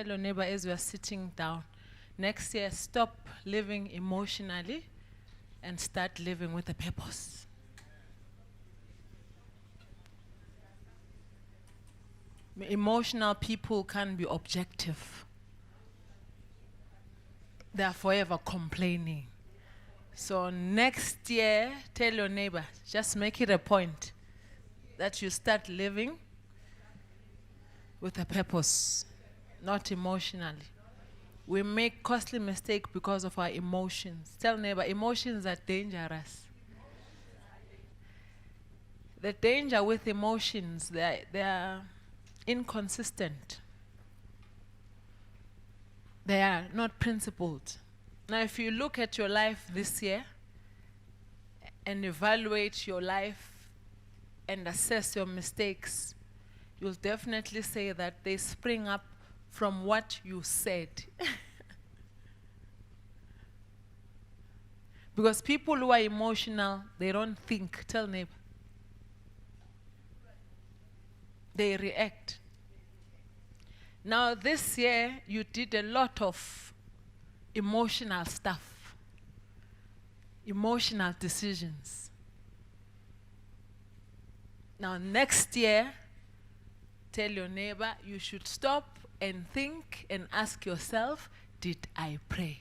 tell your neighbor as you are sitting down, next year, stop living emotionally and start living with a purpose. Emotional people can't be objective. They are forever complaining. So next year, tell your neighbor, just make it a point that you start living with a purpose, not emotionally. We make costly mistakes because of our emotions. Tell neighbor, emotions are dangerous. The danger with emotions, they are inconsistent. They are not principled. Now, if you look at your life this year and evaluate your life and assess your mistakes, you'll definitely say that they spring up from what you said. Because people who are emotional, they don't think. Tell neighbor. They react. Now, this year, you did a lot of emotional stuff, emotional decisions. Now, next year, tell your neighbor, you should stop and think and ask yourself, did I pray?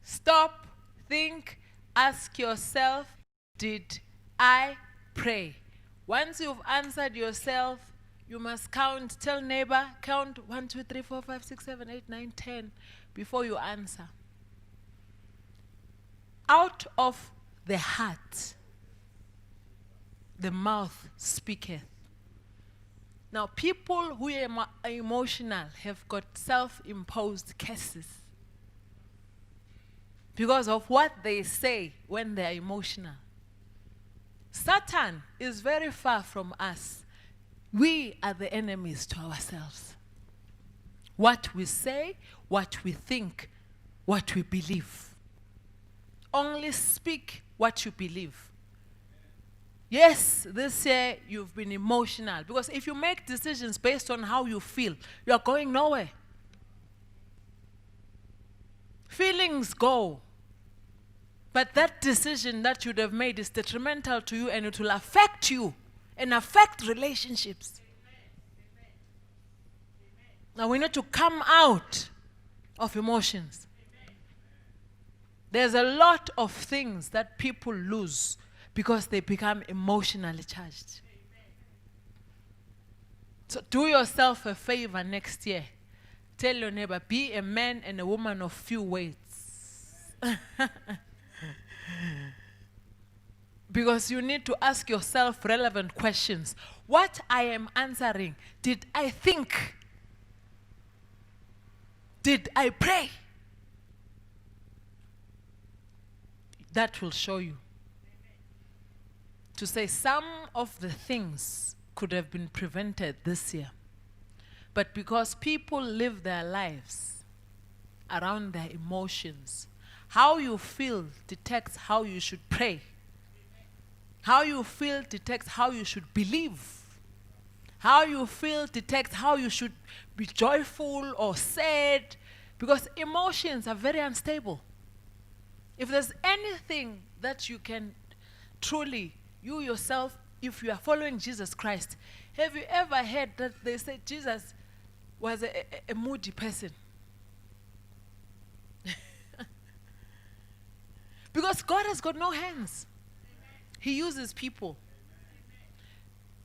Stop, think, ask yourself, did I pray? Once you've answered yourself, you must count. Tell neighbor, count 1, 2, 3, 4, 5, 6, 7, 8, 9, 10 before you answer. Out of the heart, the mouth speaketh. Now, people who are emotional have got self-imposed curses because of what they say when they are emotional. Satan is very far from us. We are the enemies to ourselves. What we say, what we think, what we believe. Only speak what you believe. Yes, this year you've been emotional, because if you make decisions based on how you feel, you are going nowhere. Feelings go. But that decision that you'd have made is detrimental to you, and it will affect you and affect relationships. Now we need to come out of emotions. There's a lot of things that people lose because they become emotionally charged. So do yourself a favor next year. Tell your neighbor, be a man and a woman of few words. Because you need to ask yourself relevant questions. What I am answering, did I think? Did I pray? That will show you. To say some of the things could have been prevented this year. But because people live their lives around their emotions, how you feel detects how you should pray. How you feel detects how you should believe. How you feel detects how you should be joyful or sad. Because emotions are very unstable. If there's anything that you can truly, you yourself, if you are following Jesus Christ, have you ever heard that they say Jesus was a moody person? Because God has got no hands. He uses people.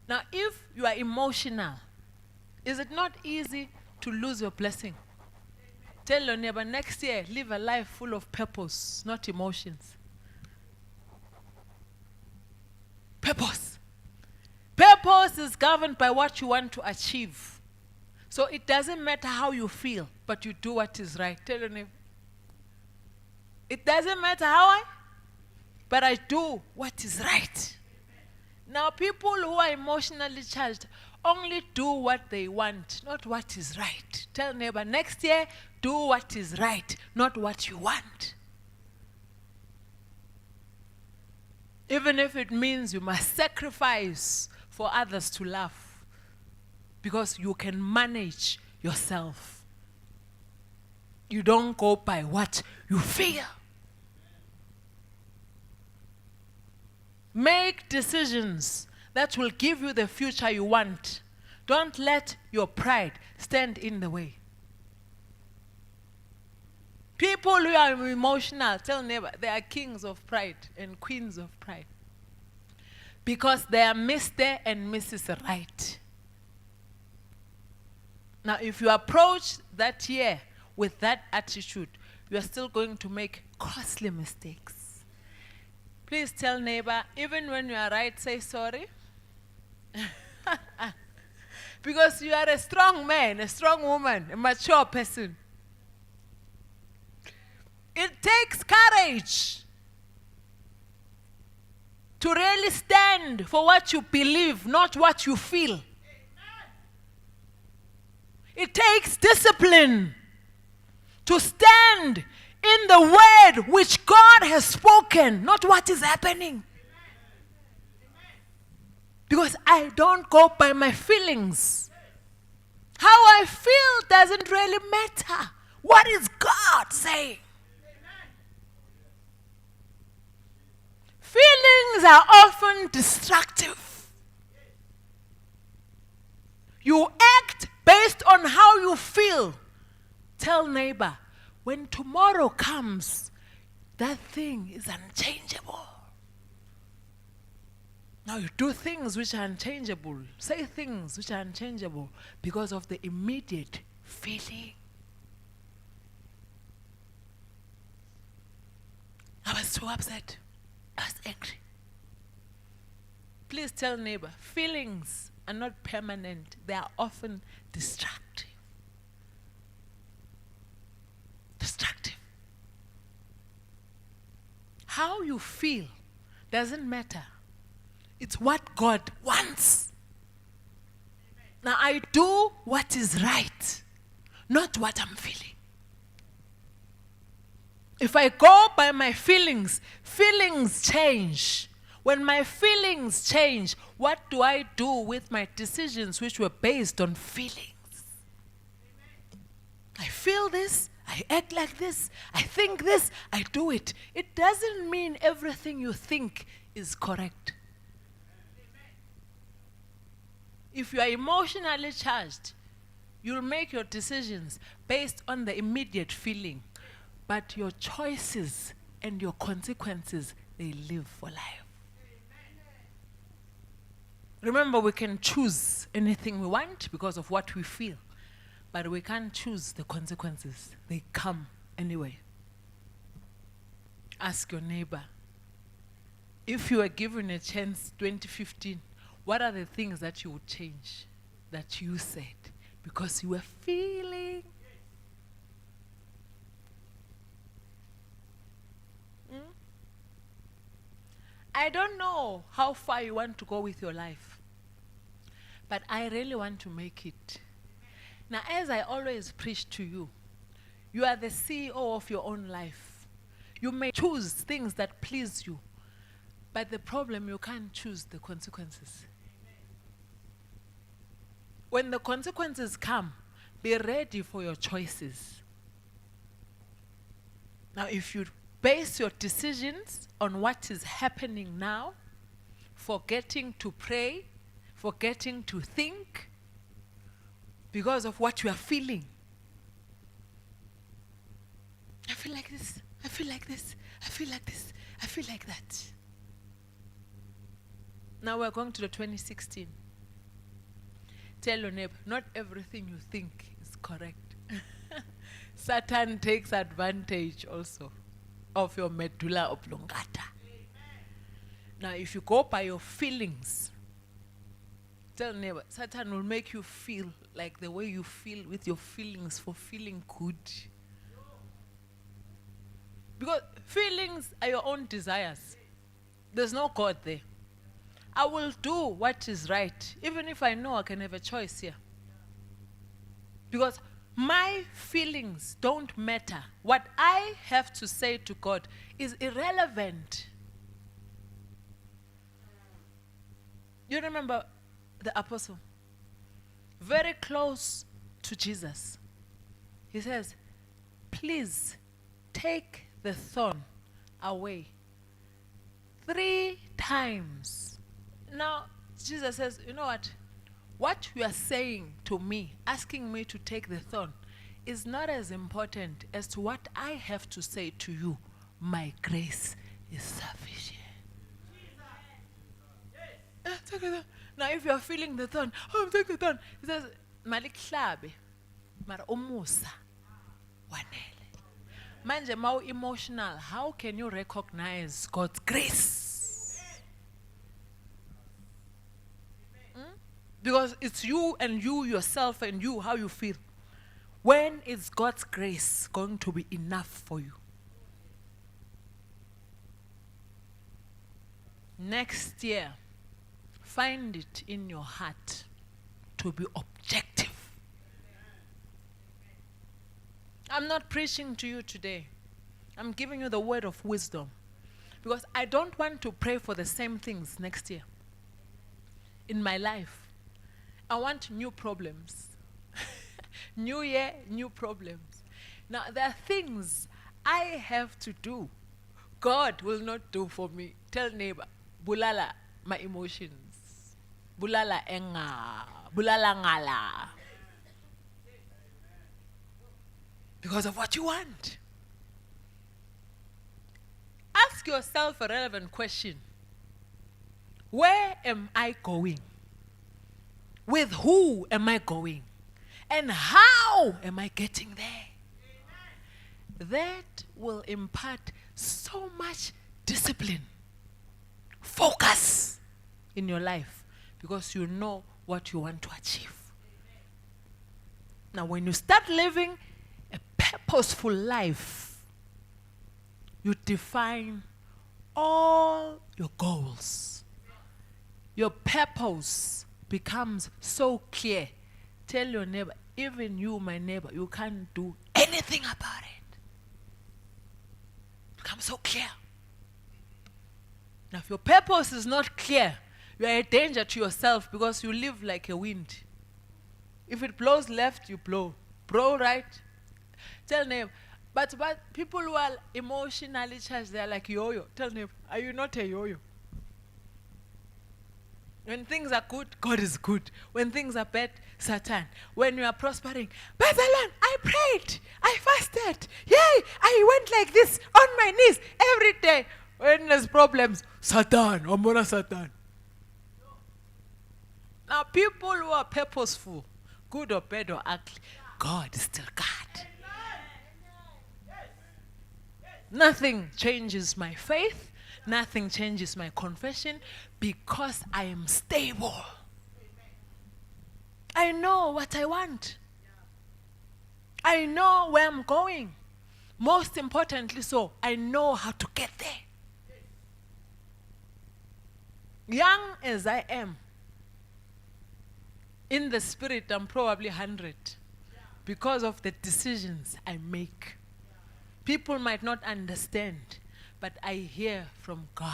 Now, if you are emotional, is it not easy to lose your blessing? Tell your neighbor, next year, live a life full of purpose, not emotions. Purpose. Purpose is governed by what you want to achieve. So it doesn't matter how you feel, but you do what is right. Tell your neighbor. It doesn't matter how but I do what is right. Now, people who are emotionally charged only do what they want, not what is right. Tell neighbor, next year, do what is right, not what you want. Even if it means you must sacrifice for others to laugh. because you can manage yourself. You don't go by what you feel. Make decisions that will give you the future you want. Don't let your pride stand in the way. People who are emotional, tell neighbor, they are kings of pride and queens of pride. Because they are Mr. and Mrs. Right. Now, if you approach that year with that attitude, you are still going to make costly mistakes. Please tell neighbor, even when you are right, say sorry. Because you are a strong man, a strong woman, a mature person. It takes courage to really stand for what you believe, not what you feel. It takes discipline to stand in the word which God has spoken, not what is happening. Because I don't go by my feelings. How I feel doesn't really matter. What is God saying? Feelings are often destructive. You act based on how you feel. Tell neighbor, when tomorrow comes, that thing is unchangeable. Now you do things which are unchangeable. Say things which are unchangeable because of the immediate feeling. I was so upset. I was angry. Please tell neighbor, feelings are not permanent. They are often destructive. Destructive. How you feel doesn't matter. It's what God wants. Now I do what is right, not what I'm feeling. If I go by my feelings, feelings change. When my feelings change, what do I do with my decisions which were based on feelings? I feel this, I act like this, I think this, I do it. It doesn't mean everything you think is correct. If you are emotionally charged, you'll make your decisions based on the immediate feeling. But your choices and your consequences, they live for life. Remember, we can choose anything we want because of what we feel. But we can't choose the consequences. They come anyway. Ask your neighbor, if you were given a chance 2015, what are the things that you would change that you said because you were feeling? I don't know how far you want to go with your life, but I really want to make it. Now, as I always preach to you, you are the CEO of your own life. You may choose things that please you, but the problem, you can't choose the consequences. When the consequences come, be ready for your choices. Now, if you base your decisions on what is happening now, forgetting to pray, forgetting to think, because of what you are feeling. I feel like this, I feel like this, I feel like this, I feel like that. Now we're going to the 2016. Tell your neighbor, not everything you think is correct. Satan takes advantage also of your medulla oblongata. Now, if you go by your feelings, tell neighbor, Satan will make you feel like the way you feel with your feelings for feeling good. Because feelings are your own desires. There's no God there. I will do what is right, even if I know I can have a choice here. Because my feelings don't matter. What I have to say to God is irrelevant. You remember the apostle? very close to Jesus. He says, please take the thorn away. 3 times. Now, Jesus says, you know what? What you are saying to me, asking me to take the thorn, is not as important as to what I have to say to you. My grace is sufficient. Take the thorn. Now, if you are feeling the thorn, oh, take the thorn. He says, Malik Hlabe, Mara Umusa, Wanele. Manje mau emotional, how can you recognize God's grace? Because it's you and you yourself and you, how you feel. When is God's grace going to be enough for you? Next year, find it in your heart to be objective. I'm not preaching to you today. I'm giving you the word of wisdom. Because I don't want to pray for the same things next year. In my life, I want new problems. New year, new problems. Now, there are things I have to do. God will not do for me. Tell neighbor, bulala my emotions. Bulala enga. Bulala ngala. Because of what you want. Ask yourself a relevant question. Where am I going? With who am I going? And how am I getting there? That will impart so much discipline, focus in your life, because you know what you want to achieve. Now, when you start living a purposeful life, you define all your goals. Your purpose becomes so clear. Tell your neighbor, even you, my neighbor, you can't do anything about it. Becomes so clear. Now, if your purpose is not clear, you are a danger to yourself because you live like a wind. If it blows left, you blow. Blow right. Tell neighbor, but people who are emotionally charged, they are like yo-yo. Tell neighbor, are you not a yo-yo? When things are good, God is good. When things are bad, Satan. When you are prospering, but the Lord, I prayed, I fasted, yay, I went like this on my knees every day. When there's problems, Satan, Omona Satan. Now, people who are purposeful, good or bad or ugly, God is still God. Nothing changes my faith. Nothing changes my confession because I am stable. I know what I want. I know where I'm going. Most importantly so, I know how to get there. Young as I am, in the spirit I'm probably 100 because of the decisions I make. People might not understand, but I hear from God.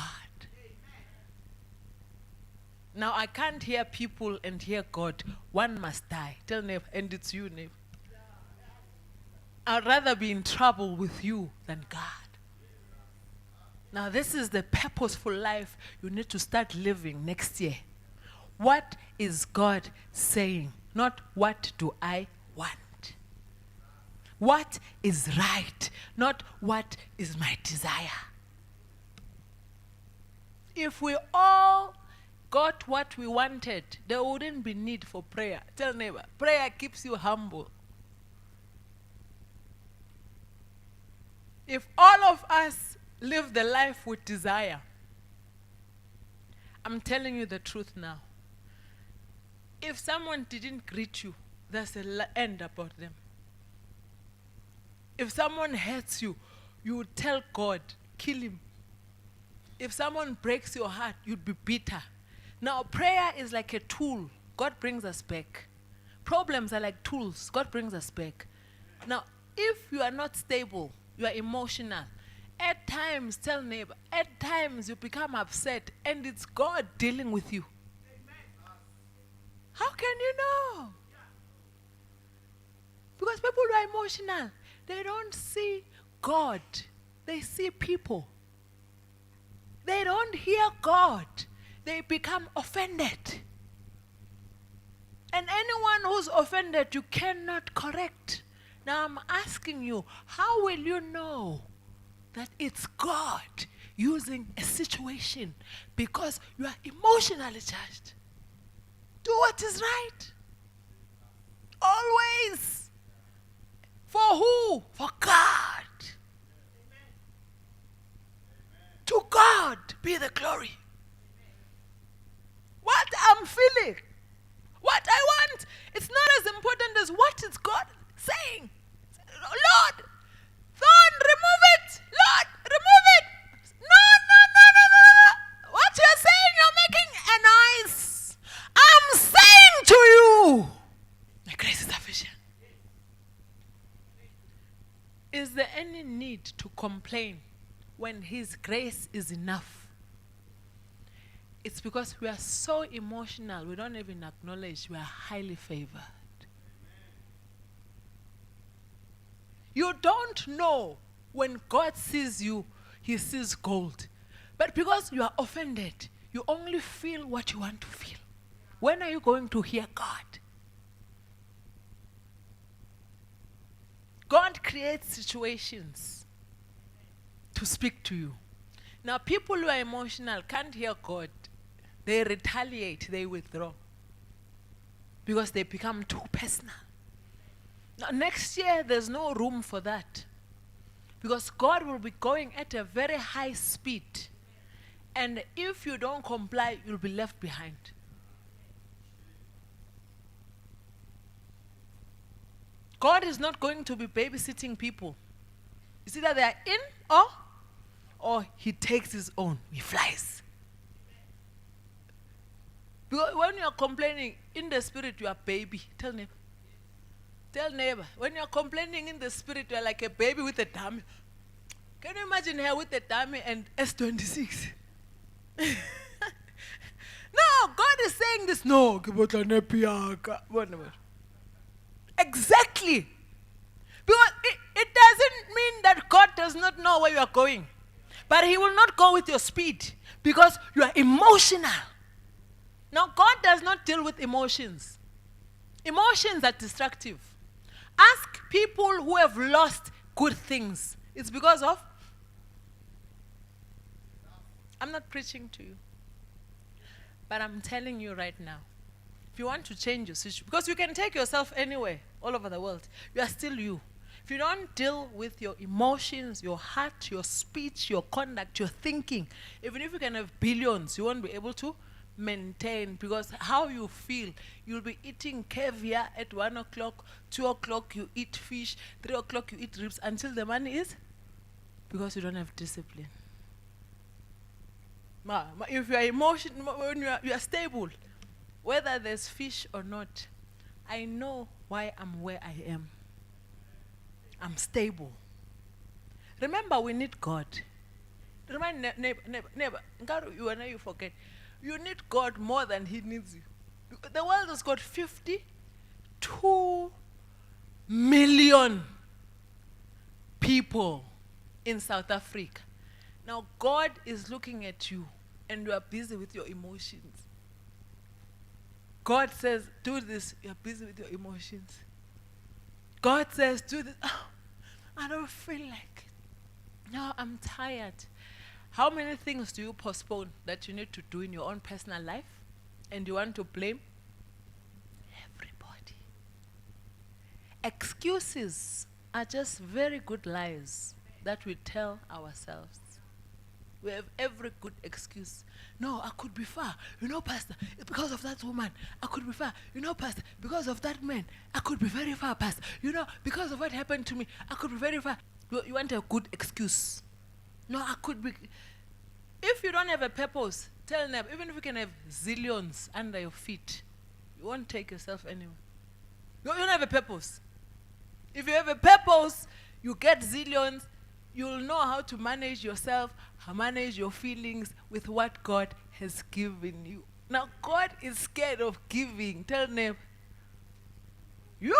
Now, I can't hear people and hear God. One must die. Tell neighbor, and it's you, neighbor. I'd rather be in trouble with you than God. Now, this is the purposeful life you need to start living next year. What is God saying? Not what do I want. What is right, not what is my desire. If we all got what we wanted, there wouldn't be need for prayer. Tell neighbor, prayer keeps you humble. If all of us live the life with desire, I'm telling you the truth now. If someone didn't greet you, there's an end about them. If someone hurts you, you would tell God, kill him. If someone breaks your heart, you'd be bitter. Now, prayer is like a tool. God brings us back. Problems are like tools. God brings us back. Now, if you are not stable, you are emotional, at times, tell neighbor, at times you become upset and it's God dealing with you. How can you know? Because people who are emotional, they don't see God. They see people. They don't hear God. They become offended. And anyone who's offended, you cannot correct. Now I'm asking you, how will you know that it's God using a situation because you are emotionally charged? Do what is right. Always. For who? For God. To God be the glory. What I'm feeling, what I want, it's not as important as what is God saying. Lord, don't remove it. Lord, remove it. No, no, no, no, no, no. What you're saying, you're making a noise. I'm saying to you, my grace is sufficient. Is there any need to complain when His grace is enough? It's because we are so emotional, we don't even acknowledge we are highly favored. You don't know when God sees you, He sees gold. But because you are offended, you only feel what you want to feel. When are you going to hear God? God creates situations to speak to you. Now, people who are emotional can't hear God. They retaliate, they withdraw. Because they become too personal. Now, next year, there's no room for that. Because God will be going at a very high speed. And if you don't comply, you'll be left behind. God is not going to be babysitting people. It's either they are in or He takes His own. He flies. Because when you are complaining in the spirit, you are baby. Tell neighbor. Tell neighbor. When you are complaining in the spirit, you are like a baby with a dummy. Can you imagine her with a dummy and S26? No, God is saying this. No. Exactly. Because it doesn't mean that God does not know where you are going. But He will not go with your speed because you are emotional. Now, God does not deal with emotions. Emotions are destructive. Ask people who have lost good things. It's because of? I'm not preaching to you. But I'm telling you right now, if you want to change your situation, because you can take yourself anywhere, all over the world, you are still you. If you don't deal with your emotions, your heart, your speech, your conduct, your thinking, even if you can have billions, you won't be able to maintain, because how you feel, you'll be eating caviar at 1 o'clock, 2 o'clock you eat fish, 3 o'clock you eat ribs until the money is, because you don't have discipline. If you are emotional, when you are stable, whether there's fish or not, I know why I'm where I am. I'm stable. Remember, we need God. Remind neighbor, you forget. You need God more than He needs you. The world has got 52 million people in South Africa. Now God is looking at you and you are busy with your emotions. God says, do this, you're busy with your emotions. God says, do this. Oh, I don't feel like it. No, I'm tired. How many things do you postpone that you need to do in your own personal life? And you want to blame everybody. Excuses are just very good lies that we tell ourselves. We have every good excuse. No, I could be far. You know, Pastor, because of that woman, I could be far. You know, Pastor, because of that man, I could be very far, Pastor. You know, because of what happened to me, I could be very far. You want a good excuse. No, I could be. If you don't have a purpose, tell them, even if you can have zillions under your feet, you won't take yourself anywhere. You don't have a purpose. If you have a purpose, you get zillions, you'll know how to manage yourself, how manage your feelings with what God has given you. Now, God is scared of giving. Tell them, Yo,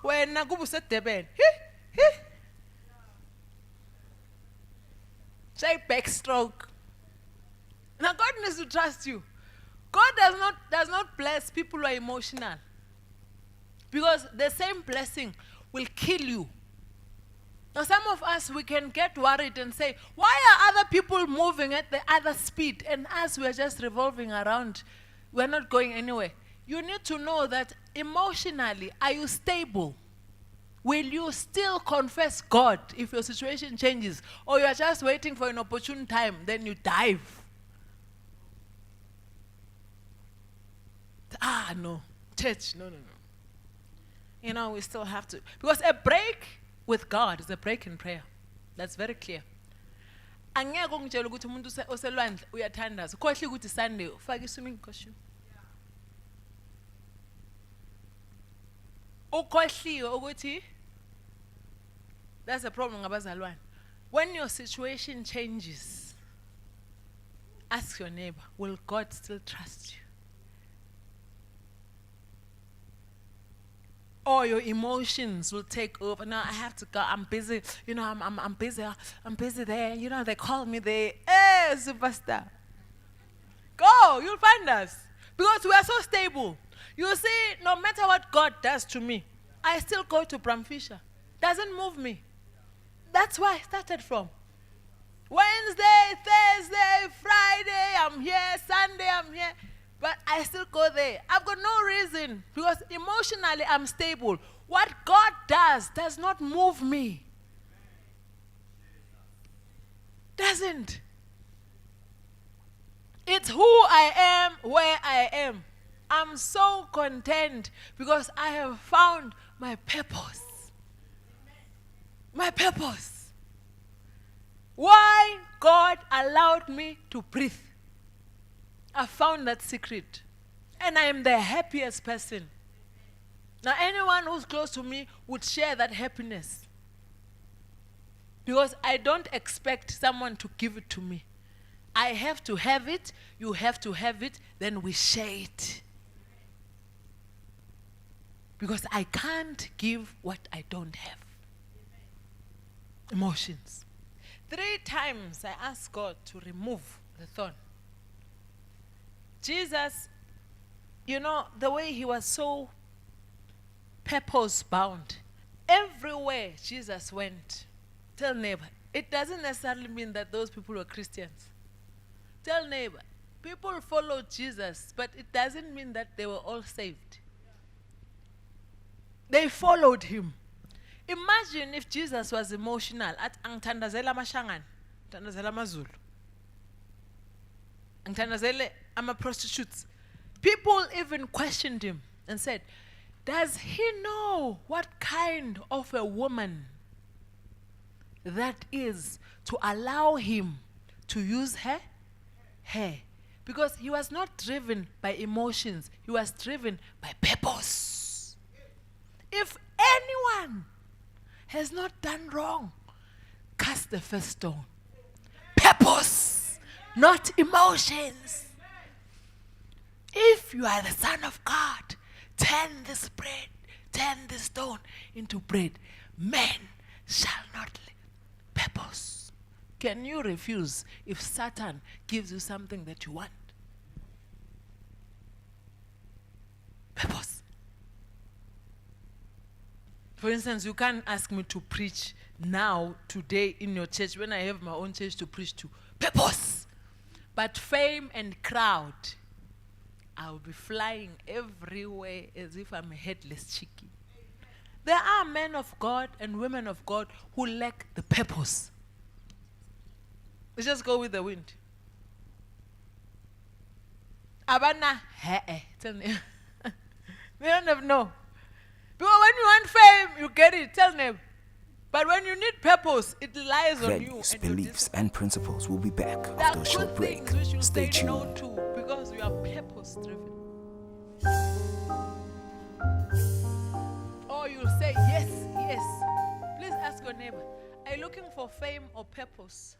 when Nagubu said Deben. Say backstroke. Now God needs to trust you. God does not bless people who are emotional. Because the same blessing will kill you. Now some of us, we can get worried and say, why are other people moving at the other speed and us, we are just revolving around. We're not going anywhere. You need to know that emotionally, are you stable? Will you still confess God if your situation changes? Or you are just waiting for an opportune time, then you dive? No. Church, no. You know, we still have to. Because a break with God is a break in prayer. That's very clear. Angeke ungitshela ukuthi umuntu oselwandle uyathandaza. Khohle ukuthi Sunday ufake swimming costume. Ukhohliwe ukuthi that's a problem ngabazalwane. When your situation changes, ask your neighbor, will God still trust you? Or your emotions will take over. Now I have to go. I'm busy. You know, I'm busy. I'm busy there. You know, they call me there. Hey, superstar. Go. You'll find us. Because we are so stable. You see, no matter what God does to me, I still go to Bram Fisher. Doesn't move me. That's where I started from. Wednesday, Thursday, Friday, I'm here. Sunday, I'm here. But I still go there. I've got no reason. Because emotionally, I'm stable. What God does not move me. Doesn't. It's who I am, where I am. I'm so content because I have found my purpose. My purpose. Why God allowed me to breathe. I found that secret. And I am the happiest person. Now anyone who's close to me would share that happiness. Because I don't expect someone to give it to me. I have to have it, you have to have it, then we share it. Because I can't give what I don't have. Emotions. 3 times I asked God to remove the thorn. Jesus, you know, the way he was so purpose-bound. Everywhere Jesus went, tell neighbor, it doesn't necessarily mean that those people were Christians. Tell neighbor, people followed Jesus, but it doesn't mean that they were all saved. They followed him. Imagine if Jesus was emotional. At angithandazela amashangan, angithandazela amazulu, angithandazela ama-prostitutes. People even questioned him and said, does he know what kind of a woman that is to allow him to use her hair? Because he was not driven by emotions. He was driven by purpose. If anyone has not done wrong, cast the first stone. Purpose, not emotions. If you are the Son of God, turn this stone into bread. Men shall not live. Purpose. Can you refuse if Satan gives you something that you want? Purpose. For instance, you can't ask me to preach now, today, in your church, when I have my own church to preach to. Purpose. But fame and crowd, I'll be flying everywhere as if I'm a headless chicken. There are men of God and women of God who lack the purpose. They just go with the wind. Abana, tell me. They don't have no. Because when you want fame, you get it, tell them. But when you need purpose, it lies on you. Values, beliefs, and principles will be back after a short break. Stay tuned. No to because we are purpose driven. Or you'll say yes, yes. Please ask your neighbor, are you looking for fame or purpose?